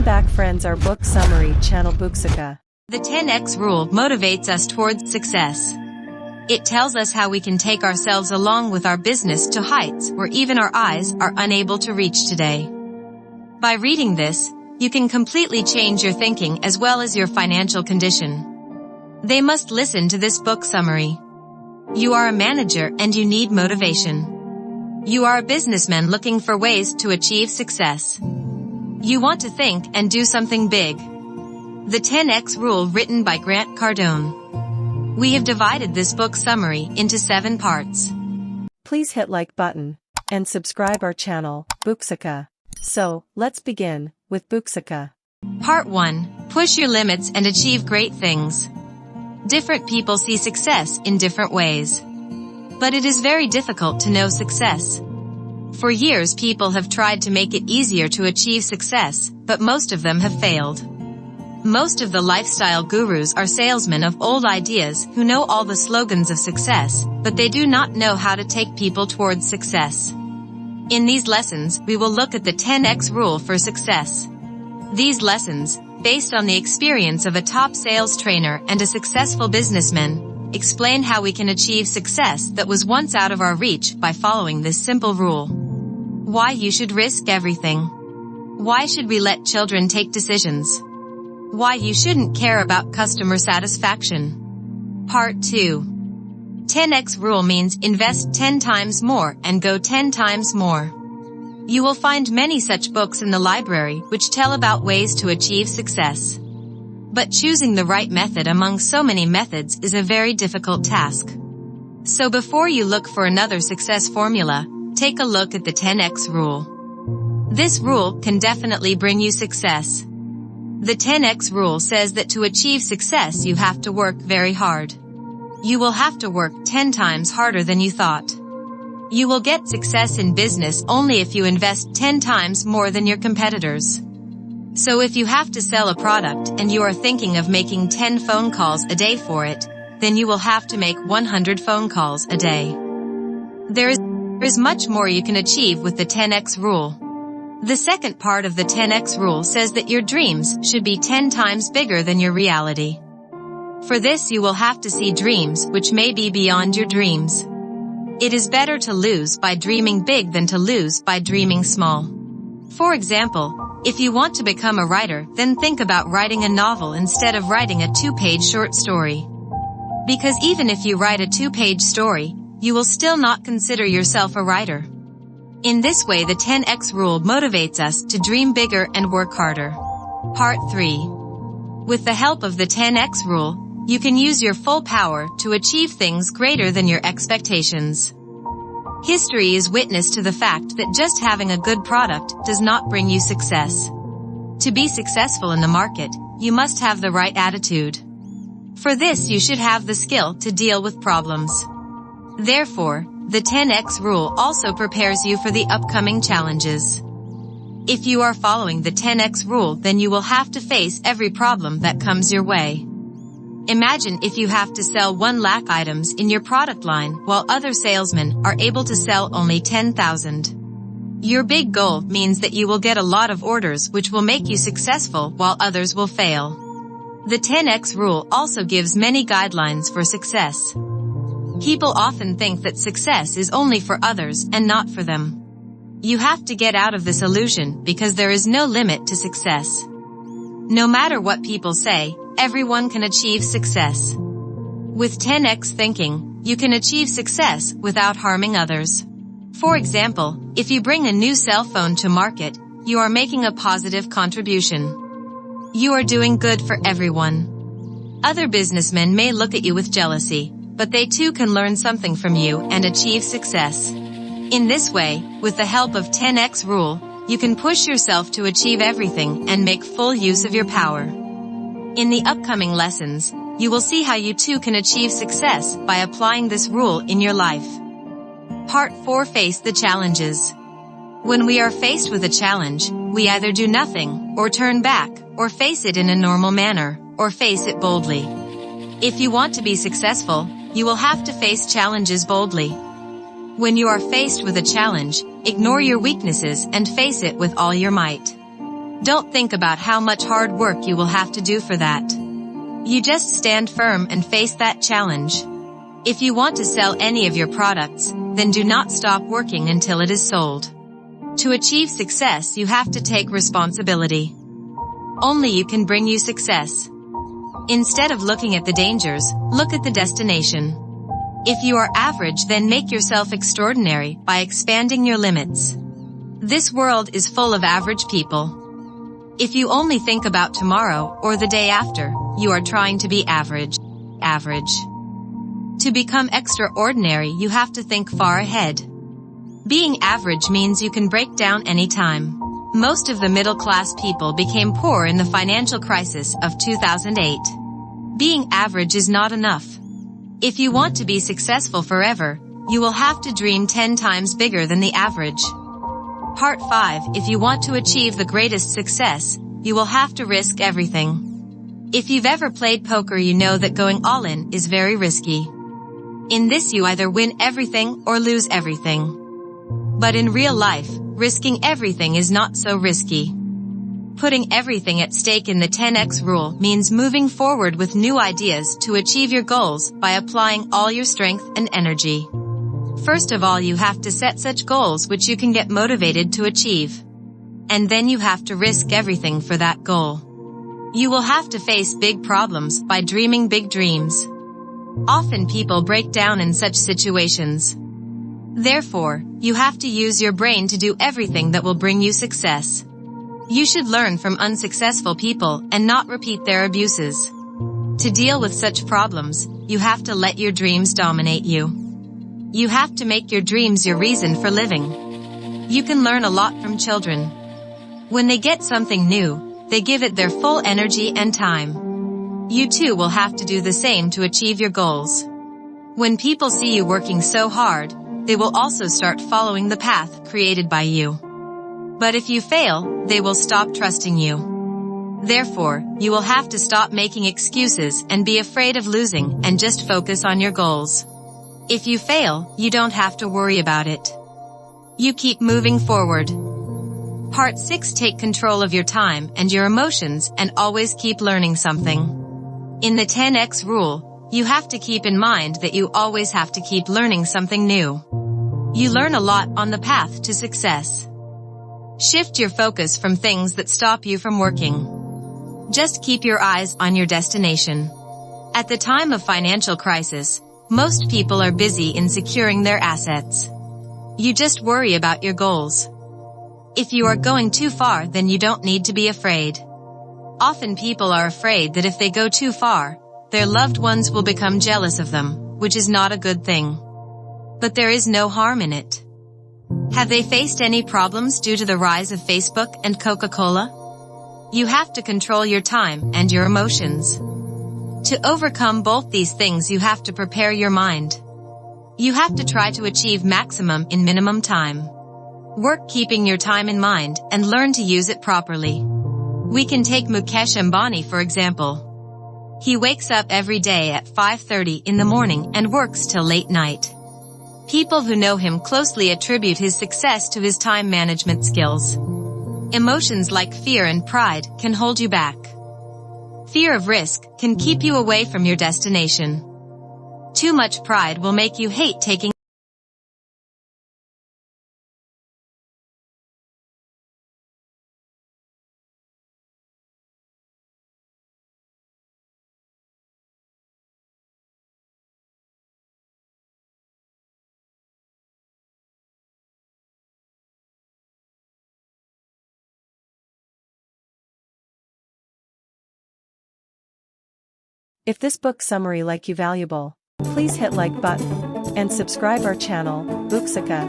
Welcome back friends, our book summary channel Booksica. The 10x rule motivates us towards success. It tells us how we can take ourselves along with our business to heights where even our eyes are unable to reach today. By reading this, you can completely change your thinking as well as your financial condition. They must listen to this book summary. You are a manager and you need motivation. You are a businessman looking for ways to achieve success. You want to think and do something big. The 10x rule, written by Cardone. We have divided this book summary into 7 parts. Please hit like button and subscribe our channel, Booksica. So, let's begin with Booksica. Part 1. Push your limits and achieve great things. Different people see success in different ways. But it is very difficult to know success. For years people have tried to make it easier to achieve success, but most of them have failed. Most of the lifestyle gurus are salesmen of old ideas who know all the slogans of success, but they do not know how to take people towards success. In these lessons, we will look at the 10x rule for success. These lessons, based on the experience of a top sales trainer and a successful businessman, explain how we can achieve success that was once out of our reach by following this simple rule. Why you should risk everything. Why should we let children take decisions? Why you shouldn't care about customer satisfaction. Part 2. 10x rule means invest 10 times more and go 10 times more. You will find many such books in the library which tell about ways to achieve success. But choosing the right method among so many methods is a very difficult task. So before you look for another success formula, take a look at the 10x rule. This rule can definitely bring you success. The 10x rule says that to achieve success you have to work very hard. You will have to work 10 times harder than you thought. You will get success in business only if you invest 10 times more than your competitors. So if you have to sell a product and you are thinking of making 10 phone calls a day for it, then you will have to make 100 phone calls a day. There is much more you can achieve with the 10x rule. The second part of the 10x rule says that your dreams should be 10 times bigger than your reality. For this you will have to see dreams which may be beyond your dreams. It is better to lose by dreaming big than to lose by dreaming small. For example, if you want to become a writer, then think about writing a novel instead of writing a 2-page short story. Because even if you write a 2-page story, you will still not consider yourself a writer. In this way the 10x rule motivates us to dream bigger and work harder. Part 3. With the help of the 10x rule, you can use your full power to achieve things greater than your expectations. History is witness to the fact that just having a good product does not bring you success. To be successful in the market, you must have the right attitude. For this you should have the skill to deal with problems. Therefore, the 10x rule also prepares you for the upcoming challenges. If you are following the 10x rule, then you will have to face every problem that comes your way. Imagine if you have to sell 1 lakh items in your product line while other salesmen are able to sell only 10,000. Your big goal means that you will get a lot of orders which will make you successful while others will fail. The 10x rule also gives many guidelines for success. People often think that success is only for others and not for them. You have to get out of this illusion because there is no limit to success. No matter what people say, everyone can achieve success. With 10x thinking, you can achieve success without harming others. For example, if you bring a new cell phone to market, you are making a positive contribution. You are doing good for everyone. Other businessmen may look at you with jealousy, but they too can learn something from you and achieve success. In this way, with the help of 10x rule, you can push yourself to achieve everything and make full use of your power. In the upcoming lessons, you will see how you too can achieve success by applying this rule in your life. Part 4. Face the challenges. When we are faced with a challenge, we either do nothing, or turn back, or face it in a normal manner, or face it boldly. If you want to be successful, you will have to face challenges boldly. When you are faced with a challenge, ignore your weaknesses and face it with all your might. Don't think about how much hard work you will have to do for that. You just stand firm and face that challenge. If you want to sell any of your products, then do not stop working until it is sold. To achieve success, you have to take responsibility. Only you can bring you success. Instead of looking at the dangers, look at the destination. If you are average, then make yourself extraordinary by expanding your limits. This world is full of average people. If you only think about tomorrow or the day after, you are trying to be average. To become extraordinary, you have to think far ahead. Being average means you can break down any time. Most of the middle-class people became poor in the financial crisis of 2008. Being average is not enough. If you want to be successful forever, you will have to dream 10 times bigger than the average. Part 5. If you want to achieve the greatest success, you will have to risk everything. If you've ever played poker, you know that going all in is very risky. In this, you either win everything or lose everything. But in real life, risking everything is not so risky. Putting everything at stake in the 10x rule means moving forward with new ideas to achieve your goals by applying all your strength and energy. First of all, you have to set such goals which you can get motivated to achieve. And then you have to risk everything for that goal. You will have to face big problems by dreaming big dreams. Often people break down in such situations. Therefore, you have to use your brain to do everything that will bring you success. You should learn from unsuccessful people and not repeat their abuses. To deal with such problems, you have to let your dreams dominate you. You have to make your dreams your reason for living. You can learn a lot from children. When they get something new, they give it their full energy and time. You too will have to do the same to achieve your goals. When people see you working so hard, they will also start following the path created by you. But if you fail, they will stop trusting you. Therefore, you will have to stop making excuses and be afraid of losing and just focus on your goals. If you fail, you don't have to worry about it. You keep moving forward. Part 6. Take control of your time and your emotions and always keep learning something. In the 10x rule, you have to keep in mind that you always have to keep learning something new. You learn a lot on the path to success. Shift your focus from things that stop you from working. Just keep your eyes on your destination. At the time of financial crisis, most people are busy in securing their assets. You just worry about your goals. If you are going too far, then you don't need to be afraid. Often people are afraid that if they go too far, their loved ones will become jealous of them, which is not a good thing. But there is no harm in it. Have they faced any problems due to the rise of Facebook and Coca-Cola? You have to control your time and your emotions. To overcome both these things, you have to prepare your mind. You have to try to achieve maximum in minimum time. Work keeping your time in mind and learn to use it properly. We can take Mukesh Ambani for example. He wakes up every day at 5:30 in the morning and works till late night. People who know him closely attribute his success to his time management skills. Emotions like fear and pride can hold you back. Fear of risk can keep you away from your destination. Too much pride will make you hate taking. If this book summary like you valuable, please hit like button and subscribe our channel, Booksica.